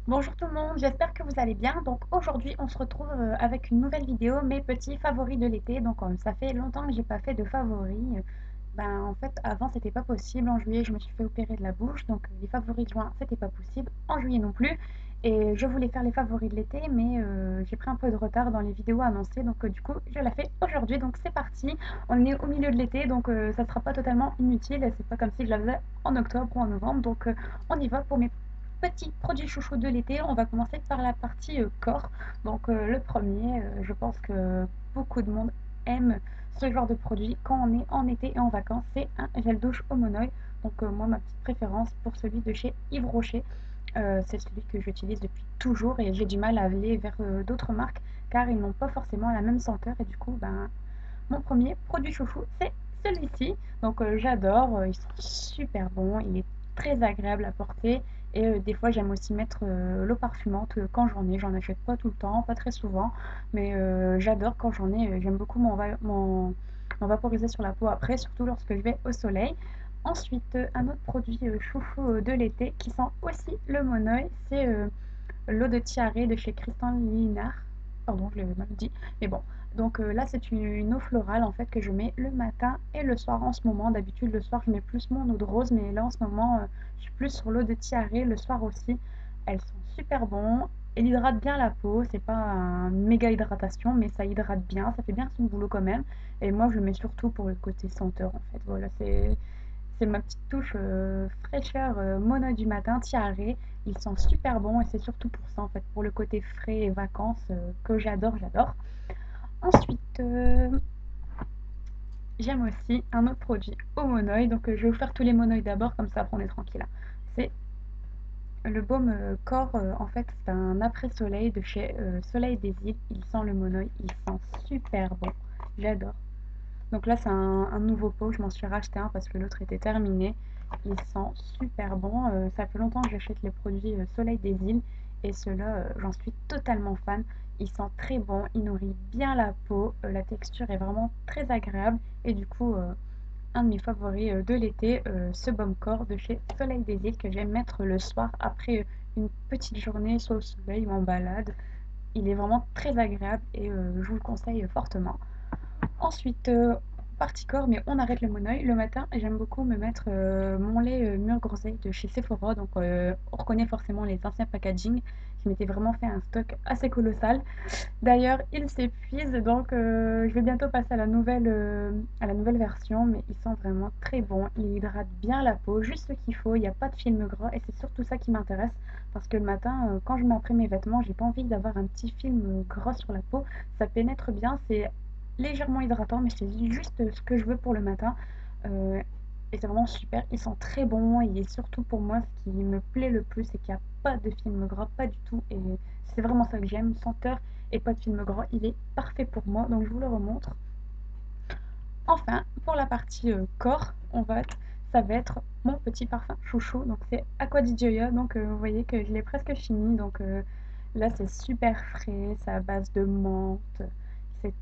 Bonjour tout le monde, j'espère que vous allez bien. Donc aujourd'hui, on se retrouve avec une nouvelle vidéo, mes petits favoris de l'été. Donc ça fait longtemps que j'ai pas fait de favoris. Ben en fait, avant c'était pas possible. En juillet, je me suis fait opérer de la bouche, donc les favoris de juin, c'était pas possible. En juillet non plus. Et je voulais faire les favoris de l'été, mais j'ai pris un peu de retard dans les vidéos annoncées. Donc du coup, je la fais aujourd'hui. Donc c'est parti. On est au milieu de l'été, donc ça sera pas totalement inutile. C'est pas comme si je la faisais en octobre ou en novembre. Donc on y va pour mes petits produits chouchous de l'été. On va commencer par la partie corps. Donc le premier, je pense que beaucoup de monde aime ce genre de produit quand on est en été et en vacances. C'est un gel douche au monoï. Donc moi, ma petite préférence pour celui de chez Yves Rocher. C'est celui que j'utilise depuis toujours et j'ai du mal à aller vers d'autres marques car ils n'ont pas forcément la même senteur et du coup, ben, mon premier produit chouchou, c'est celui-ci. Donc j'adore, ils sont super bons, il est très agréable à porter. Et des fois, j'aime aussi mettre l'eau parfumante quand j'en ai. J'en achète pas tout le temps, pas très souvent, mais j'adore quand j'en ai. J'aime beaucoup m'en vaporiser sur la peau après, surtout lorsque je vais au soleil. Ensuite, un autre produit chouchou de l'été qui sent aussi le monoeil, c'est l'eau de tiare de chez Christian Linar. Pardon, je l'ai mal dit. Mais bon. Donc là, c'est une eau florale en fait que je mets le matin et le soir en ce moment. D'habitude, le soir, je mets plus mon eau de rose. Mais là, en ce moment, je suis plus sur l'eau de tiare. Le soir aussi. Elles sont super bons. Elle hydrate bien la peau. C'est pas un méga hydratation, mais ça hydrate bien. Ça fait bien son boulot quand même. Et moi, je le mets surtout pour le côté senteur en fait. Voilà, c'est ma petite touche fraîcheur mono du matin, tiaré. Ils sont super bons et c'est surtout pour ça, en fait, pour le côté frais et vacances que j'adore, j'adore. Ensuite, j'aime aussi un autre produit au monoï. Donc, je vais vous faire tous les monoïs d'abord, comme ça, après on est tranquille, là. C'est le baume corps. En fait, c'est un après-soleil de chez Soleil des Îles. Il sent le monoï. Il sent super bon. J'adore. Donc là, c'est un nouveau pot. Je m'en suis racheté un parce que l'autre était terminé. Il sent super bon. Ça fait longtemps que j'achète les produits Soleil des Îles. Et ceux-là, j'en suis totalement fan. Il sent très bon. Il nourrit bien la peau. La texture est vraiment très agréable. Et du coup, un de mes favoris de l'été, ce baume corps de chez Soleil des Îles que j'aime mettre le soir après une petite journée, soit au soleil ou en balade. Il est vraiment très agréable et je vous le conseille fortement. Ensuite, partie corps, mais on arrête le monoeil. Le matin, j'aime beaucoup me mettre mon lait mûr groseille de chez Sephora. Donc, on reconnaît forcément les anciens packaging. Je m'étais vraiment fait un stock assez colossal. D'ailleurs, il s'épuise, donc je vais bientôt passer à la nouvelle version. Mais il sent vraiment très bon. Il hydrate bien la peau, juste ce qu'il faut. Il n'y a pas de film gras et c'est surtout ça qui m'intéresse. Parce que le matin, quand je mets après mes vêtements, j'ai pas envie d'avoir un petit film gras sur la peau. Ça pénètre bien, c'est légèrement hydratant, mais c'est juste ce que je veux pour le matin. Euh, et c'est vraiment super. Il sent très bon. Et surtout pour moi, ce qui me plaît le plus, c'est qu'il n'y a pas de film gras, pas du tout. Et c'est vraiment ça que j'aime. Senteur et pas de film gras. Il est parfait pour moi. Donc je vous le remontre. Enfin, pour la partie corps, ça va être mon petit parfum chouchou. Donc c'est Aqua di Gioia. Donc vous voyez que je l'ai presque fini. Donc là, c'est super frais. C'est à base de menthe. C'est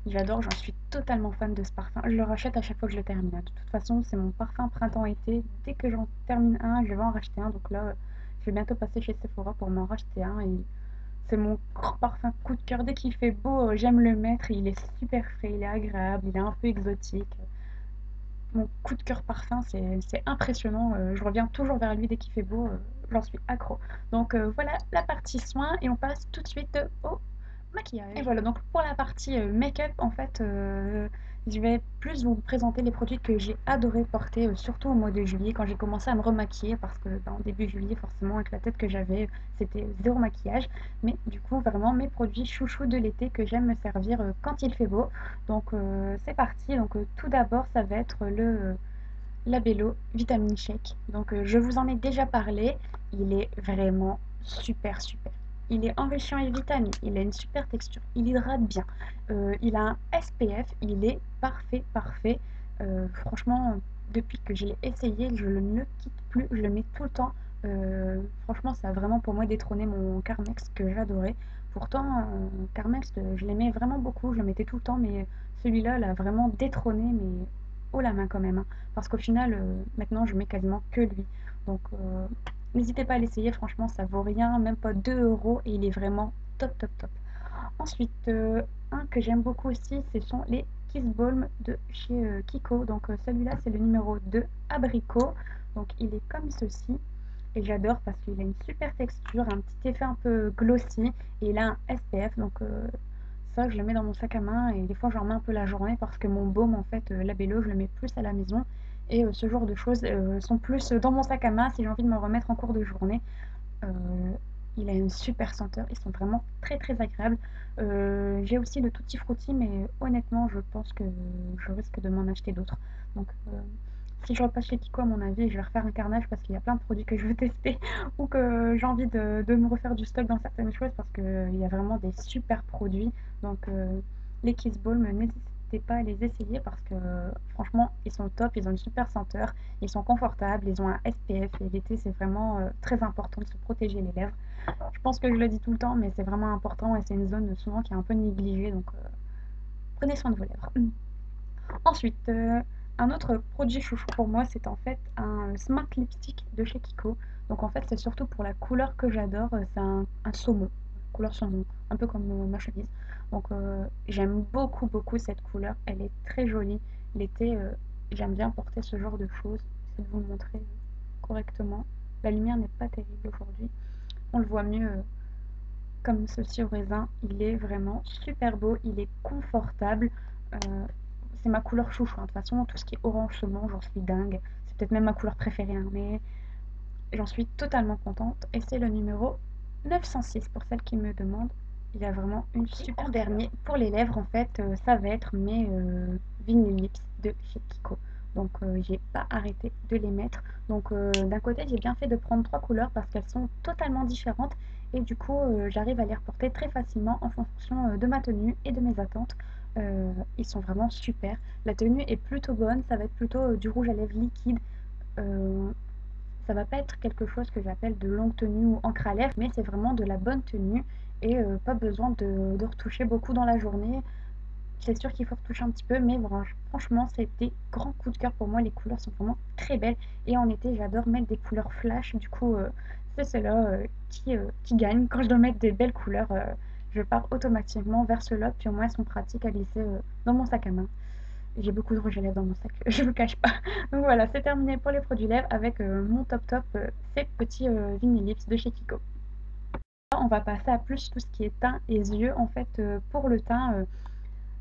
J'adore, j'en suis totalement fan de ce parfum. Je le rachète à chaque fois que je le termine. De toute façon, c'est mon parfum printemps-été. Dès que j'en termine un, je vais en racheter un. Donc là, je vais bientôt passer chez Sephora pour m'en racheter un. Et c'est mon parfum coup de cœur. Dès qu'il fait beau, j'aime le mettre. Il est super frais, il est agréable, il est un peu exotique. Mon coup de cœur parfum, c'est impressionnant. Je reviens toujours vers lui dès qu'il fait beau. J'en suis accro. Donc voilà la partie soins et on passe tout de suite au maquillage. Et voilà, donc pour la partie make-up, en fait, je vais plus vous présenter les produits que j'ai adoré porter, surtout au mois de juillet, quand j'ai commencé à me remaquiller, parce que ben, début juillet, forcément, avec la tête que j'avais, c'était zéro maquillage. Mais du coup, vraiment, mes produits chouchous de l'été que j'aime me servir quand il fait beau. Donc c'est parti. Donc tout d'abord, ça va être le Labello Vitamine Shake. Donc je vous en ai déjà parlé. Il est vraiment super super. Il est enrichi en vitamines, il a une super texture, il hydrate bien. Il a un SPF, il est parfait parfait. Franchement, depuis que je l'ai essayé, je ne le quitte plus, je le mets tout le temps. Franchement, ça a vraiment pour moi détrôné mon Carmex que j'adorais. Pourtant, Carmex, je l'aimais vraiment beaucoup, je le mettais tout le temps, mais celui-là l'a vraiment détrôné, mais haut la main quand même, hein. Parce qu'au final, maintenant, je mets quasiment que lui. Donc, N'hésitez pas à l'essayer, franchement ça vaut rien, même pas 2 € et il est vraiment top top top. Ensuite, un que j'aime beaucoup aussi, ce sont les Kiss Balm de chez Kiko. Donc celui-là, c'est le numéro 2 abricot. Donc il est comme ceci. Et j'adore parce qu'il a une super texture, un petit effet un peu glossy. Et il a un SPF. Donc ça, je le mets dans mon sac à main. Et des fois, j'en mets un peu la journée parce que mon baume, en fait, Labello, je le mets plus à la maison. Et ce genre de choses sont plus dans mon sac à main si j'ai envie de me remettre en cours de journée. Euh, il a une super senteur, ils sont vraiment très très agréables. J'ai aussi le Tutti Frutti, mais honnêtement, je pense que je risque de m'en acheter d'autres. Donc, si je repasse chez Kiko, à mon avis, je vais refaire un carnage parce qu'il y a plein de produits que je veux tester ou que j'ai envie de me refaire du stock dans certaines choses parce qu'il y a vraiment des super produits. Donc, les Kiss Balm, n'hésitez pas à les essayer parce que franchement, ils sont top, ils ont une super senteur. Ils sont confortables, ils ont un SPF et l'été c'est vraiment très important de se protéger les lèvres. Je pense que je le dis tout le temps mais c'est vraiment important et c'est une zone souvent qui est un peu négligée donc prenez soin de vos lèvres. Ensuite, un autre produit chouchou pour moi c'est en fait un Smart Lipstick de chez Kiko. Donc en fait c'est surtout pour la couleur que j'adore, c'est un saumon, couleur saumon, un peu comme ma chemise. Donc j'aime beaucoup beaucoup cette couleur, elle est très jolie. L'été j'aime bien porter ce genre de choses, j'essaie de vous le montrer correctement. La lumière n'est pas terrible aujourd'hui, on le voit mieux comme ceci au raisin, il est vraiment super beau, il est confortable. Euh, c'est ma couleur chouchou, hein. De toute façon, tout ce qui est orange saumon, j'en suis dingue. C'est peut-être même ma couleur préférée, hein, mais j'en suis totalement contente. Et c'est le numéro 906 pour celle qui me demande. Il a vraiment une super dernier. Pour les lèvres, en fait, ça va être mes Vinyl Lips de chez Kiko. Donc, j'ai pas arrêté de les mettre. Donc, d'un côté, j'ai bien fait de prendre 3 couleurs parce qu'elles sont totalement différentes. Et du coup, j'arrive à les reporter très facilement en fonction de ma tenue et de mes attentes. Ils sont vraiment super. La tenue est plutôt bonne. Ça va être plutôt du rouge à lèvres liquide. Euh, Ça va pas être quelque chose que j'appelle de longue tenue ou encre à lèvres, mais c'est vraiment de la bonne tenue et pas besoin de retoucher beaucoup dans la journée. C'est sûr qu'il faut retoucher un petit peu, mais franchement, c'est des grands coups de cœur pour moi. Les couleurs sont vraiment très belles et en été, j'adore mettre des couleurs flash. Du coup, c'est cela qui gagne. Quand je dois mettre des belles couleurs, je pars automatiquement vers cela, puis au moins elles sont pratiques à glisser dans mon sac à main. J'ai beaucoup de rouge à lèvres dans mon sac, je ne vous cache pas. Donc voilà, c'est terminé pour les produits lèvres avec mon top top, ces petits Vinyl Lips de chez Kiko. On va passer à plus tout ce qui est teint et yeux. En fait, pour le teint,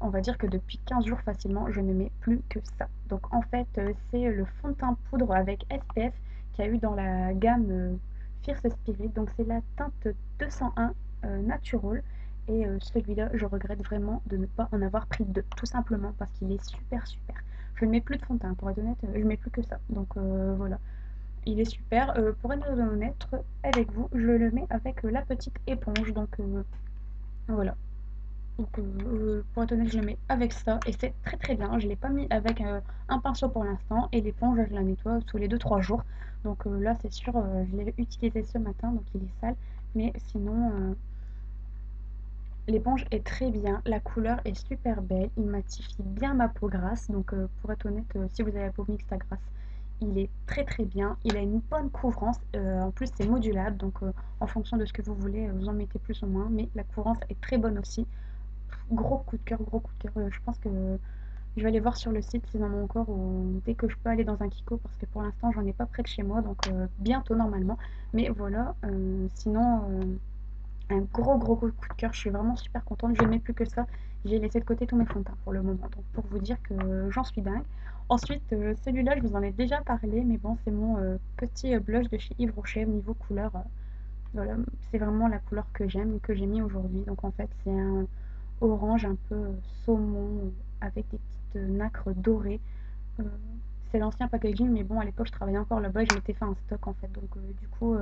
on va dire que depuis 15 jours facilement, je ne mets plus que ça. Donc en fait, c'est le fond de teint poudre avec SPF qu'il y a eu dans la gamme Fierce Spirit. Donc c'est la teinte 201 Natural. Et celui-là, je regrette vraiment de ne pas en avoir pris deux, tout simplement parce qu'il est super super. Je ne mets plus de fond de teint, pour être honnête, je ne mets plus que ça. Donc voilà, il est super. Pour être honnête avec vous, je le mets avec la petite éponge. Donc voilà. Donc, pour être honnête, je le mets avec ça et c'est très très bien. Je ne l'ai pas mis avec un pinceau pour l'instant et l'éponge, je la nettoie tous les 2-3 jours. Donc là, c'est sûr, je l'ai utilisé ce matin, donc il est sale. Mais sinon, l'éponge est très bien. La couleur est super belle. Il matifie bien ma peau grasse. Donc, pour être honnête, si vous avez la peau mixte à grasse, il est très très bien. Il a une bonne couvrance. En plus, c'est modulable. Donc, en fonction de ce que vous voulez, vous en mettez plus ou moins. Mais la couvrance est très bonne aussi. Gros coup de cœur, gros coup de cœur. Je pense que je vais aller voir sur le site s'ils en ont encore ou dès que je peux aller dans un Kiko parce que pour l'instant j'en ai pas près de chez moi donc bientôt normalement. Mais voilà, sinon un gros coup de cœur. Je suis vraiment super contente. Je n'ai plus que ça. J'ai laissé de côté tous mes fonds de teint pour le moment. Donc pour vous dire que j'en suis dingue. Ensuite, celui-là, je vous en ai déjà parlé, mais bon, c'est mon petit blush de chez Yves Rocher au niveau couleur. Voilà, c'est vraiment la couleur que j'aime, que j'ai mis aujourd'hui. Donc en fait, c'est un orange un peu saumon avec des petites nacres dorées. Euh, c'est l'ancien packaging, mais bon, à l'époque, je travaillais encore là-bas et je m'étais fait un stock en fait. Donc du coup,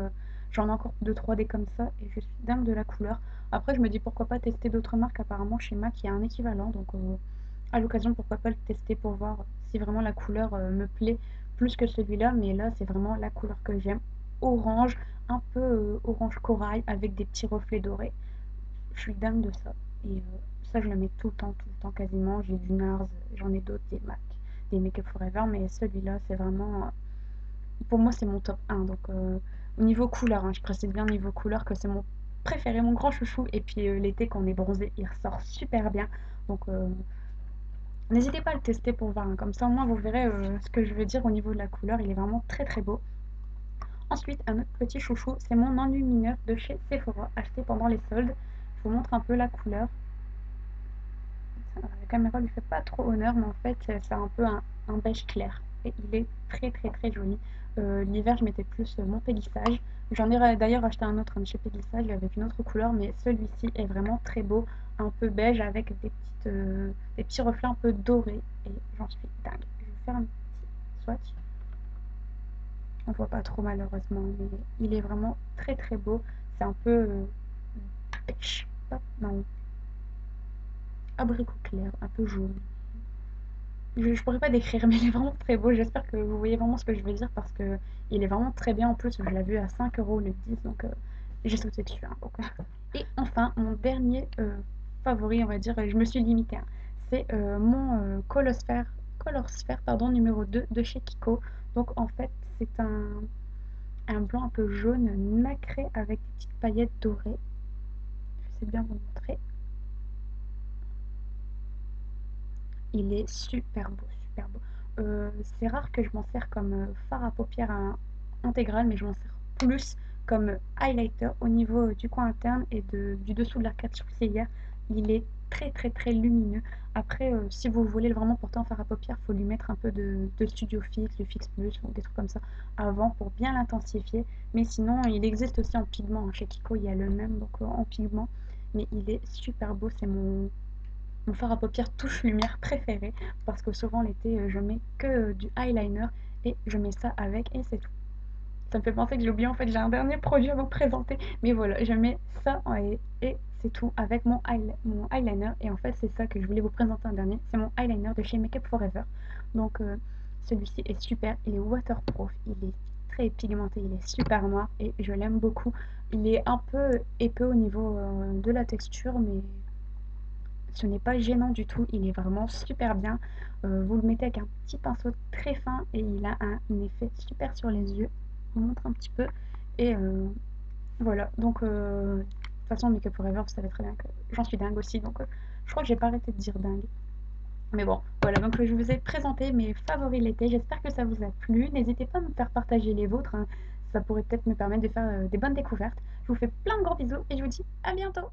j'en ai encore 2-3 des comme ça et je suis dingue de la couleur. Après, je me dis pourquoi pas tester d'autres marques. Apparemment, chez MAC, il y a un équivalent. Donc à l'occasion, pourquoi pas le tester pour voir si vraiment la couleur me plaît plus que celui-là. Mais là, c'est vraiment la couleur que j'aime. Orange, un peu orange corail avec des petits reflets dorés. Je suis dingue de ça. Et ça, je le mets tout le temps quasiment. J'ai du NARS, j'en ai d'autres, des MAC, des Make Up Forever, mais celui-là, c'est vraiment. Pour moi, c'est mon top 1. Donc Au niveau couleur, hein, je précise bien niveau couleur que c'est mon préféré, mon grand chouchou. Et puis l'été, quand on est bronzé, il ressort super bien. Donc n'hésitez pas à le tester pour voir, hein. Comme ça, au moins, vous verrez ce que je veux dire au niveau de la couleur. Il est vraiment très très beau. Ensuite, un autre petit chouchou, c'est mon enlumineur de chez Sephora, acheté pendant les soldes. Je vous montre un peu la couleur. La caméra lui fait pas trop honneur, mais en fait, c'est un peu un beige clair. Et il est très très très joli. L'hiver, je mettais plus mon pélissage. J'en ai d'ailleurs acheté un autre, un de chez Pélissage, avec une autre couleur, mais celui-ci est vraiment très beau, un peu beige avec des petits reflets un peu dorés. Et j'en suis dingue. Je vais vous faire un petit swatch. On voit pas trop malheureusement, mais il est vraiment très très beau. C'est un peu pêche, non, abricot clair, un peu jaune. Je pourrais pas décrire, mais il est vraiment très beau. J'espère que vous voyez vraiment ce que je veux dire parce que il est vraiment très bien. En plus, je l'ai vu à 5 € le 10, donc j'ai sauté dessus, hein, donc. Et enfin, mon dernier favori, on va dire, je me suis limitée, hein, c'est mon Colorsphere pardon, numéro 2 de chez Kiko. Donc en fait, c'est un blanc un peu jaune nacré avec des petites paillettes dorées. Je sais bien vous montrer. Il est super beau, super beau. C'est rare que je m'en sers comme fard à paupières intégral, mais je m'en sers plus comme highlighter au niveau du coin interne et du dessous de l'arcade sourcilière. Il est très très très lumineux. Après, si vous voulez vraiment porter en fard à paupières, il faut lui mettre un peu de Studio Fix, de Fix Plus ou des trucs comme ça avant pour bien l'intensifier. Mais sinon, il existe aussi en pigment, hein. Chez Kiko, il y a le même, donc en pigment. Mais il est super beau, c'est mon fard à paupières touche lumière préféré parce que souvent l'été je mets que du eyeliner et je mets ça avec et c'est tout. Ça me fait penser que j'ai oublié en fait j'ai un dernier produit à vous présenter mais voilà je mets ça et c'est tout avec mon eyeliner et en fait c'est ça que je voulais vous présenter un dernier, c'est mon eyeliner de chez Makeup Forever. Donc celui-ci est super, il est waterproof, il est très pigmenté, il est super noir et je l'aime beaucoup. Il est un peu épais au niveau de la texture mais ce n'est pas gênant du tout, il est vraiment super bien. Vous le mettez avec un petit pinceau très fin et il a un effet super sur les yeux. Je vous montre un petit peu. Et voilà, donc de toute façon, Make Up Forever, vous savez très bien que j'en suis dingue aussi. Donc je crois que j'ai pas arrêté de dire dingue. Mais bon, voilà, donc je vous ai présenté mes favoris l'été. J'espère que ça vous a plu. N'hésitez pas à me faire partager les vôtres, hein. Ça pourrait peut-être me permettre de faire des bonnes découvertes. Je vous fais plein de gros bisous et je vous dis à bientôt.